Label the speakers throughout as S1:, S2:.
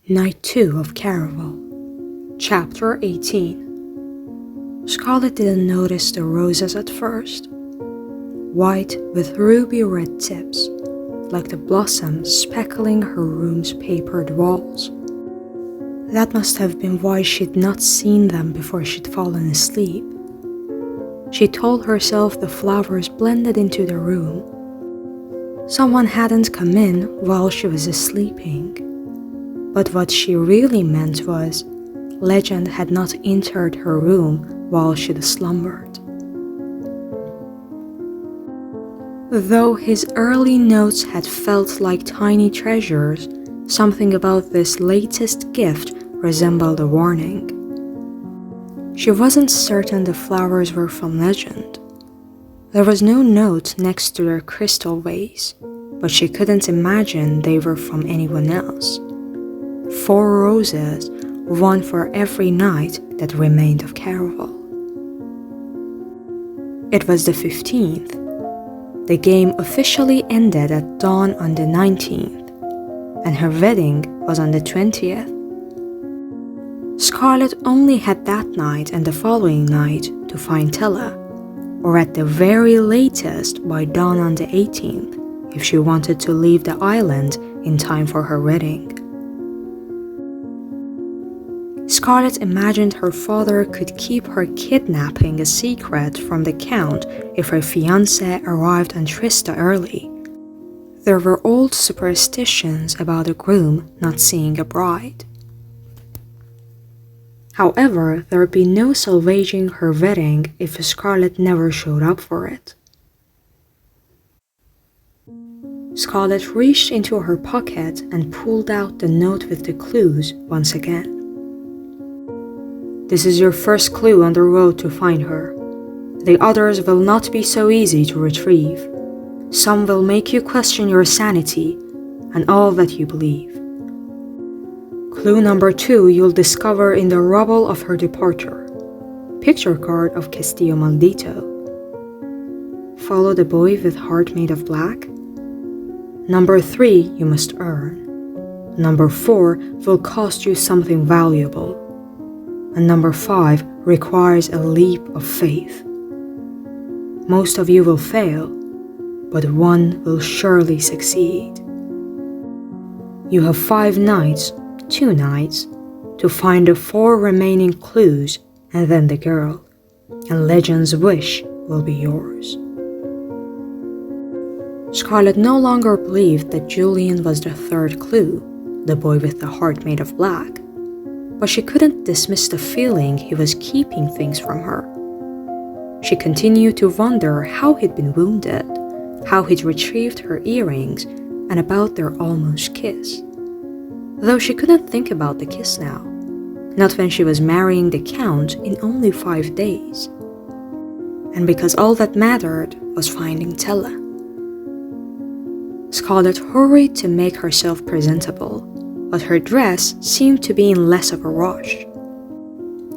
S1: Night 2 of Caraval, Chapter 18. Scarlett didn't notice the roses at first. White with ruby red tips, like the blossoms speckling her room's papered walls. That must have been why she'd not seen them before she'd fallen asleep. She told herself the flowers blended into the room. Someone hadn't come in while she was sleeping. But what she really meant was, legend had not entered her room while she'd slumbered. Though his early notes had felt like tiny treasures, something about this latest gift resembled a warning. She wasn't certain the flowers were from legend. There was no note next to their crystal vase, but she couldn't imagine they were from anyone else. 4 roses, one for every night that remained of Caraval. It was the 15th. The game officially ended at dawn on the 19th, and her wedding was on the 20th. Scarlett only had that night and the following night to find Tella, or at the very latest by dawn on the 18th, if she wanted to leave the island in time for her wedding. Scarlett imagined her father could keep her kidnapping a secret from the Count if her fiancé arrived on Trista early. There were old superstitions about a groom not seeing a bride. However, there would be no salvaging her wedding if Scarlett never showed up for it. Scarlett reached into her pocket and pulled out the note with the clues once again. This is your first clue on the road to find her. The others will not be so easy to retrieve. Some will make you question your sanity and all that you believe. Clue number 2 you'll discover in the rubble of her departure. Picture card of Castillo Maldito. Follow the boy with heart made of black. Number 3 you must earn. Number 4 will cost you something valuable. And number 5 requires a leap of faith. Most of you will fail, but one will surely succeed. You have 5 nights, 2 nights, to find the 4 remaining clues and then the girl, and legend's wish will be yours. Scarlett no longer believed that Julian was the 3rd clue, the boy with the heart made of black. But she couldn't dismiss the feeling he was keeping things from her. She continued to wonder how he'd been wounded, how he'd retrieved her earrings, and about their almost kiss. Though she couldn't think about the kiss now, not when she was marrying the Count in only 5 days. And because all that mattered was finding Tella. Scarlett hurried to make herself presentable, but her dress seemed to be in less of a rush.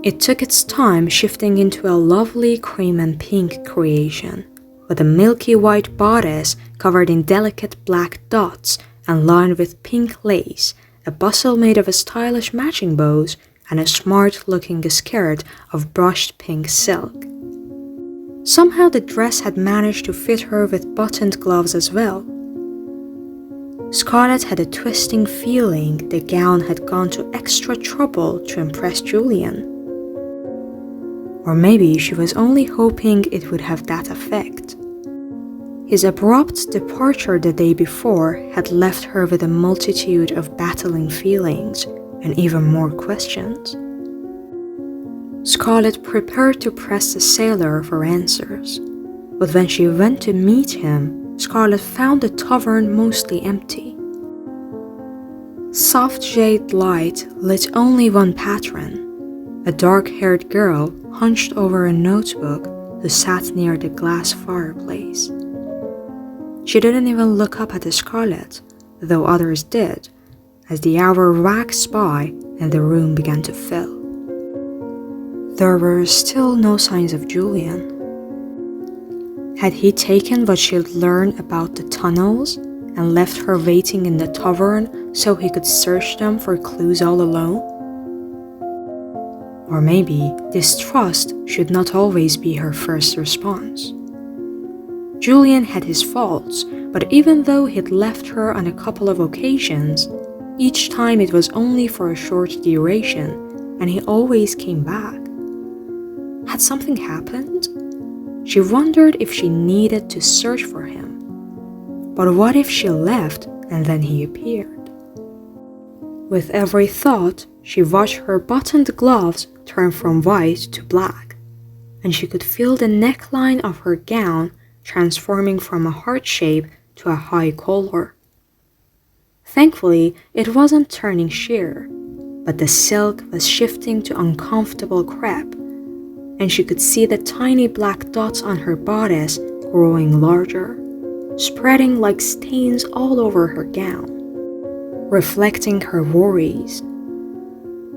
S1: It took its time shifting into a lovely cream and pink creation, with a milky white bodice covered in delicate black dots and lined with pink lace, a bustle made of stylish matching bows, and a smart-looking skirt of brushed pink silk. Somehow the dress had managed to fit her with buttoned gloves as well. Scarlett had a twisting feeling the gown had gone to extra trouble to impress Julian. Or maybe she was only hoping it would have that effect. His abrupt departure the day before had left her with a multitude of battling feelings and even more questions. Scarlett prepared to press the sailor for answers, but when she went to meet him, Scarlett found the tavern mostly empty. Soft jade light lit only one patron, a dark-haired girl hunched over a notebook who sat near the glass fireplace. She didn't even look up at Scarlett, though others did, as the hour waxed by and the room began to fill. There were still no signs of Julian. Had he taken what she'd learned about the tunnels and left her waiting in the tavern so he could search them for clues all alone? Or maybe distrust should not always be her first response. Julian had his faults, but even though he'd left her on a couple of occasions, each time it was only for a short duration, and he always came back. Had something happened? She wondered if she needed to search for him. But what if she left and then he appeared? With every thought, she watched her buttoned gloves turn from white to black, and she could feel the neckline of her gown transforming from a heart shape to a high collar. Thankfully, it wasn't turning sheer, but the silk was shifting to uncomfortable crepe, and she could see the tiny black dots on her bodice growing larger, spreading like stains all over her gown, reflecting her worries.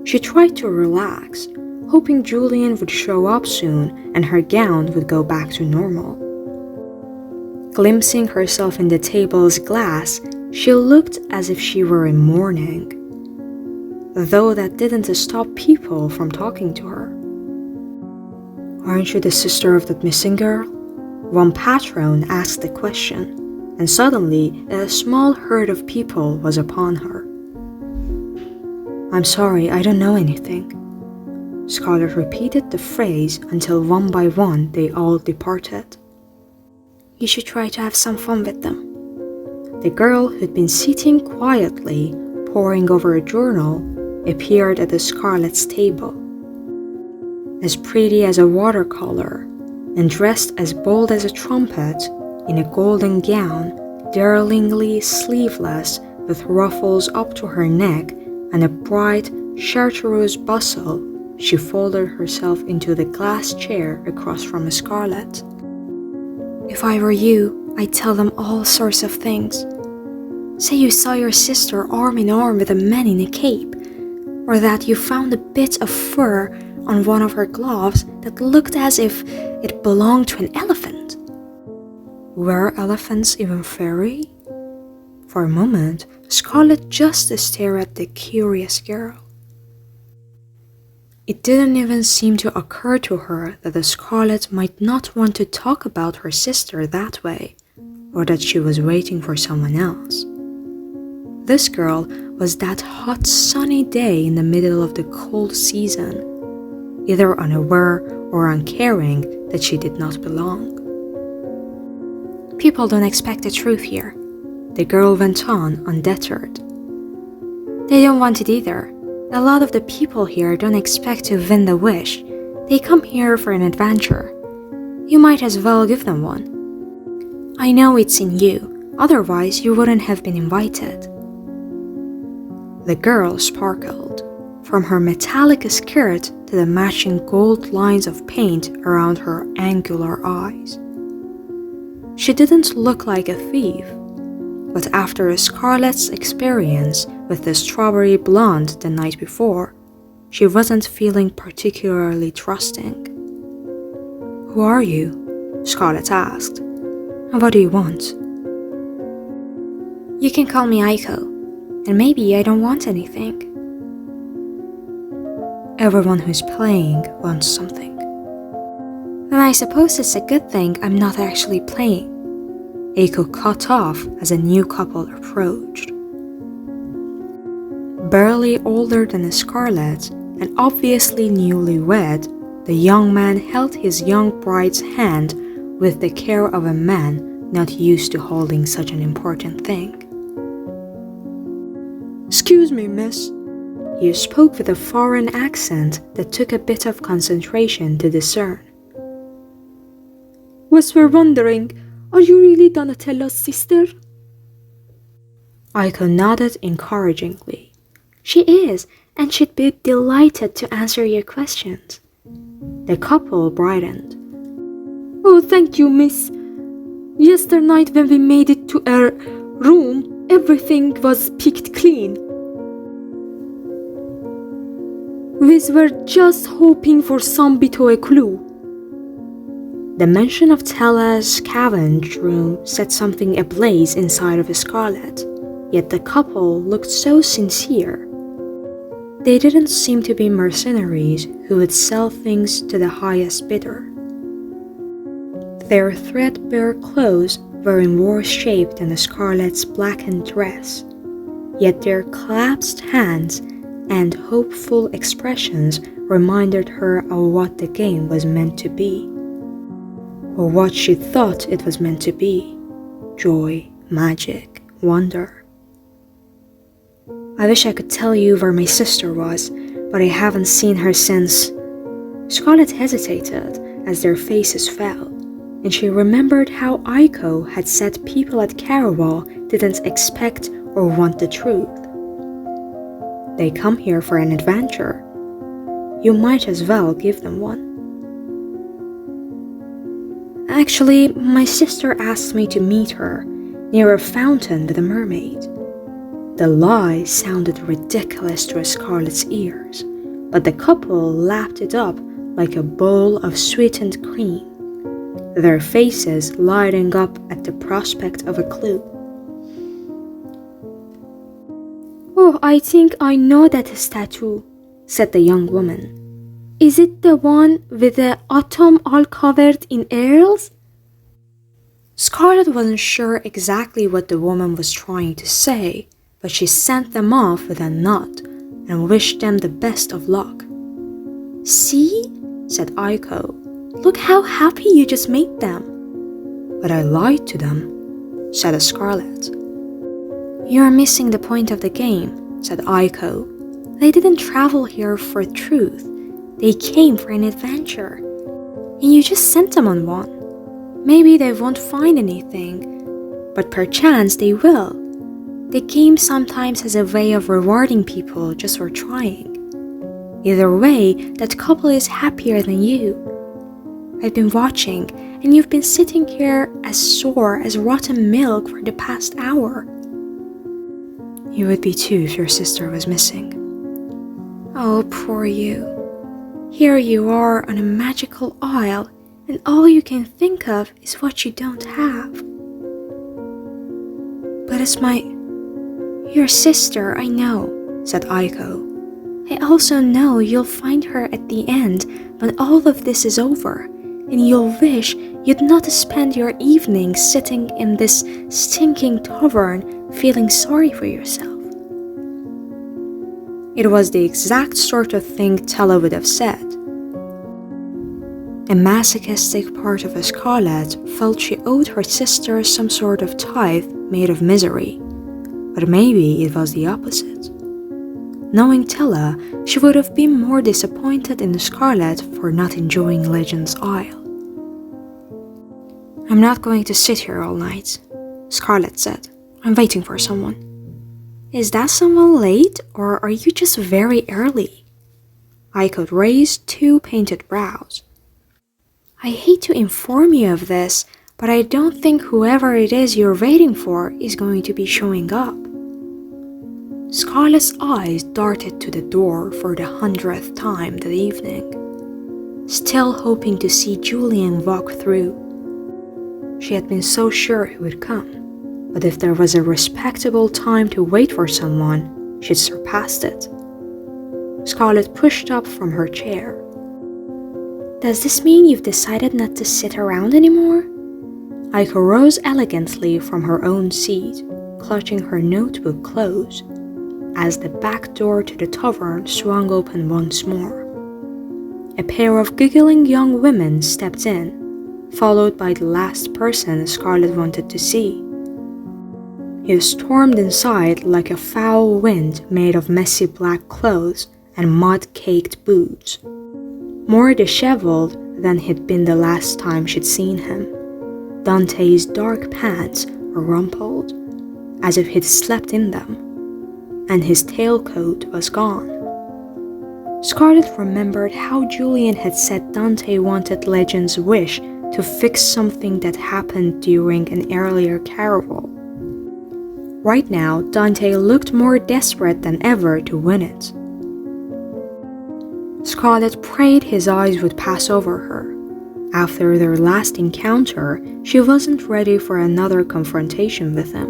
S1: She tried to relax, hoping Julian would show up soon and her gown would go back to normal. Glimpsing herself in the table's glass, she looked as if she were in mourning, though that didn't stop people from talking to her. "Aren't you the sister of that missing girl?" One patron asked the question, and suddenly a small herd of people was upon her. "I'm sorry, I don't know anything." Scarlett repeated the phrase until one by one they all departed. "You should try to have some fun with them." The girl who'd been sitting quietly, poring over a journal, appeared at the Scarlett's table. As pretty as a watercolor, and dressed as bold as a trumpet, in a golden gown, darlingly sleeveless, with ruffles up to her neck and a bright chartreuse bustle, she folded herself into the glass chair across from Scarlett. "If I were you, I'd tell them all sorts of things. Say you saw your sister arm in arm with a man in a cape, or that you found a bit of fur on one of her gloves that looked as if it belonged to an elephant." Were elephants even furry? For a moment, Scarlett just stared at the curious girl. It didn't even seem to occur to her that the Scarlett might not want to talk about her sister that way, or that she was waiting for someone else. This girl was that hot sunny day in the middle of the cold season, either unaware or uncaring that she did not belong. "People don't expect the truth here," the girl went on, undeterred. "They don't want it either. A lot of the people here don't expect to win the wish. They come here for an adventure. You might as well give them one. I know it's in you, otherwise you wouldn't have been invited." The girl sparkled, from her metallic skirt to the matching gold lines of paint around her angular eyes. She didn't look like a thief, but after Scarlett's experience with the strawberry blonde the night before, she wasn't feeling particularly trusting. "Who are you?" Scarlett asked. "And what do you want?" "You can call me Aiko, and maybe I don't want anything." Everyone who's playing wants something. "Then I suppose it's a good thing I'm not actually playing." Aiko cut off as a new couple approached. Barely older than Scarlett and obviously newlywed, the young man held his young bride's hand with the care of a man not used to holding such an important thing. "Excuse me, miss." He spoke with a foreign accent that took a bit of concentration to discern. "Was we're wondering, are you really Donatello's sister?" Aiko nodded encouragingly. "She is, and she'd be delighted to answer your questions." The couple brightened. "Oh, thank you, miss. Yesterday night when we made it to our room, everything was picked clean. We were just hoping for some bit of a clue." The mention of Tella's scavenge room set something ablaze inside of Scarlett, yet the couple looked so sincere. They didn't seem to be mercenaries who would sell things to the highest bidder. Their threadbare clothes were in worse shape than Scarlett's blackened dress, yet their clasped hands and hopeful expressions reminded her of what the game was meant to be, or what she thought it was meant to be: joy, magic, wonder. I wish I could tell you where my sister was, but I haven't seen her since. Scarlett hesitated as their faces fell, and she remembered how Aiko had said people at Caraval didn't expect or want the truth. They come here for an adventure. You might as well give them one. Actually, my sister asked me to meet her near a fountain with a mermaid. The lie sounded ridiculous to Scarlett's ears, but the couple lapped it up like a bowl of sweetened cream, their faces lighting up at the prospect of a clue. "Oh, I think I know that statue," said the young woman. "Is it the one with the autumn all covered in earls?" Scarlett wasn't sure exactly what the woman was trying to say, but she sent them off with a nod and wished them the best of luck. "See?" said Aiko. "Look how happy you just made them." "But I lied to them," said Scarlett. "You're missing the point of the game," said Aiko. "They didn't travel here for truth. They came for an adventure. And you just sent them on one. Maybe they won't find anything, but perchance they will. The game sometimes has a way of rewarding people just for trying. Either way, that couple is happier than you. I've been watching, and you've been sitting here as sore as rotten milk for the past hour." "You would be too if your sister was missing." "Oh, poor you. Here you are on a magical isle, and all you can think of is what you don't have." "But it's your sister, I know," said Aiko. "I also know you'll find her at the end when all of this is over, and you'll wish you'd not spend your evening sitting in this stinking tavern feeling sorry for yourself." It was the exact sort of thing Tella would have said. A masochistic part of Scarlett felt she owed her sister some sort of tithe made of misery, but maybe it was the opposite. Knowing Tella, she would have been more disappointed in Scarlett for not enjoying Legend's Isle. "I'm not going to sit here all night," Scarlett said. "I'm waiting for someone." "Is that someone late, or are you just very early?" Aiko raised two painted brows. "I hate to inform you of this, but I don't think whoever it is you're waiting for is going to be showing up." Scarlett's eyes darted to the door for the 100th time that evening, still hoping to see Julian walk through. She had been so sure he would come, but if there was a respectable time to wait for someone, she'd surpassed it. Scarlett pushed up from her chair. "Does this mean you've decided not to sit around anymore?" Aiko rose elegantly from her own seat, clutching her notebook close, as the back door to the tavern swung open once more. A pair of giggling young women stepped in, followed by the last person Scarlett wanted to see. He stormed inside like a foul wind made of messy black clothes and mud-caked boots, more disheveled than he'd been the last time she'd seen him. Dante's dark pants were rumpled, as if he'd slept in them, and his tailcoat was gone. Scarlett remembered how Julian had said Dante wanted Legend's wish to fix something that happened during an earlier caraval. Right now, Dante looked more desperate than ever to win it. Scarlett prayed his eyes would pass over her, After their last encounter, she wasn't ready for another confrontation with him.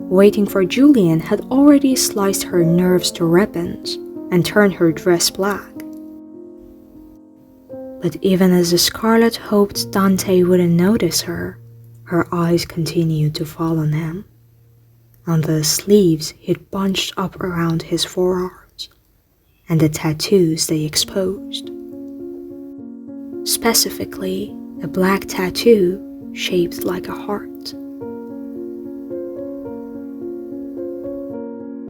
S1: Waiting for Julian had already sliced her nerves to ribbons and turned her dress black. But even as Scarlet hoped Dante wouldn't notice her, her eyes continued to fall on him, on the sleeves he'd bunched up around his forearms, and the tattoos they exposed. Specifically, a black tattoo shaped like a heart.